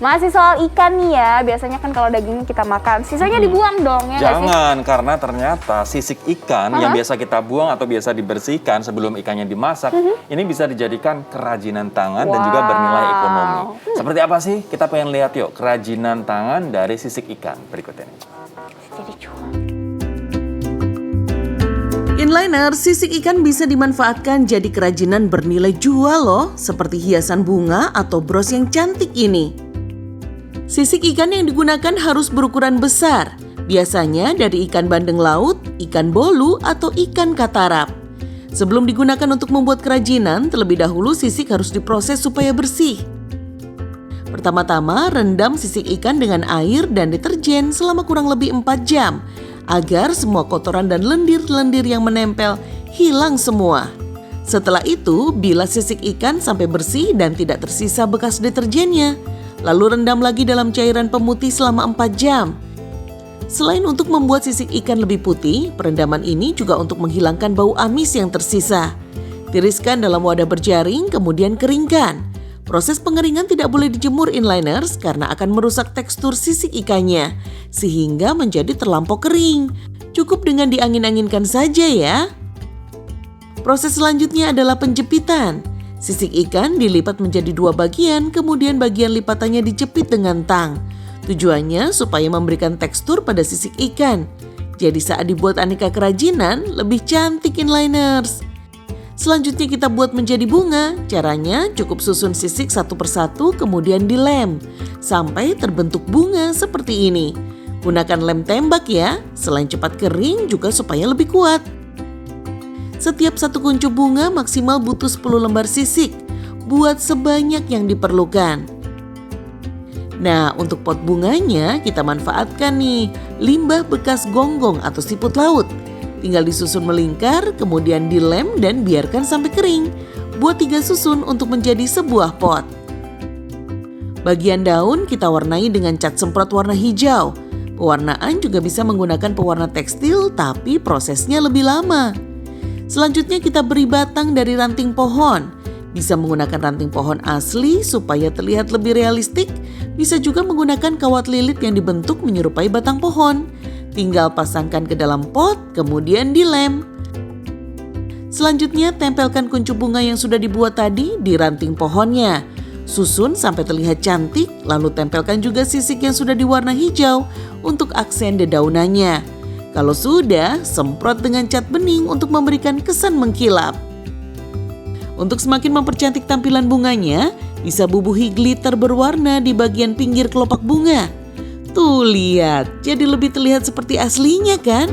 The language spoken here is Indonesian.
Masih soal ikan nih ya, biasanya kan kalau dagingnya kita makan, sisanya dibuang dong ya nggak sih? Jangan, karena ternyata sisik ikan yang biasa kita buang atau biasa dibersihkan sebelum ikannya dimasak, ini bisa dijadikan kerajinan tangan dan juga bernilai ekonomi. Seperti apa sih? Kita pengen lihat yuk kerajinan tangan dari sisik ikan berikut ini. Jadi cuan. Inliner, sisik ikan bisa dimanfaatkan jadi kerajinan bernilai jual loh, seperti hiasan bunga atau bros yang cantik ini. Sisik ikan yang digunakan harus berukuran besar, biasanya dari ikan bandeng laut, ikan bolu, atau ikan katarap. Sebelum digunakan untuk membuat kerajinan, terlebih dahulu sisik harus diproses supaya bersih. Pertama-tama, rendam sisik ikan dengan air dan deterjen selama kurang lebih 4 jam, agar semua kotoran dan lendir-lendir yang menempel hilang semua. Setelah itu, bilas sisik ikan sampai bersih dan tidak tersisa bekas deterjennya. Lalu rendam lagi dalam cairan pemutih selama 4 jam. Selain untuk membuat sisik ikan lebih putih, perendaman ini juga untuk menghilangkan bau amis yang tersisa. Tiriskan dalam wadah berjaring, kemudian keringkan. Proses pengeringan tidak boleh dijemur inliners karena akan merusak tekstur sisik ikannya, sehingga menjadi terlampau kering. Cukup dengan diangin-anginkan saja ya. Proses selanjutnya adalah penjepitan. Sisik ikan dilipat menjadi 2 bagian, kemudian bagian lipatannya dijepit dengan tang. Tujuannya supaya memberikan tekstur pada sisik ikan. Jadi saat dibuat aneka kerajinan, lebih cantik inliners. Selanjutnya kita buat menjadi bunga. Caranya cukup susun sisik satu persatu kemudian dilem sampai terbentuk bunga seperti ini. Gunakan lem tembak ya, selain cepat kering juga supaya lebih kuat. Setiap satu kuncup bunga maksimal butuh 10 lembar sisik. Buat sebanyak yang diperlukan. Nah, untuk pot bunganya kita manfaatkan nih limbah bekas gonggong atau siput laut. Tinggal disusun melingkar, kemudian dilem dan biarkan sampai kering. Buat 3 susun untuk menjadi sebuah pot. Bagian daun kita warnai dengan cat semprot warna hijau. Pewarnaan juga bisa menggunakan pewarna tekstil, tapi prosesnya lebih lama. Selanjutnya kita beri batang dari ranting pohon. Bisa menggunakan ranting pohon asli supaya terlihat lebih realistik. Bisa juga menggunakan kawat lilit yang dibentuk menyerupai batang pohon. Tinggal pasangkan ke dalam pot, kemudian dilem. Selanjutnya tempelkan kuncup bunga yang sudah dibuat tadi di ranting pohonnya. Susun sampai terlihat cantik, lalu tempelkan juga sisik yang sudah diwarna hijau untuk aksen dedaunannya. Kalau sudah, semprot dengan cat bening untuk memberikan kesan mengkilap. Untuk semakin mempercantik tampilan bunganya, bisa bubuhi glitter berwarna di bagian pinggir kelopak bunga. Tuh lihat, jadi lebih terlihat seperti aslinya kan?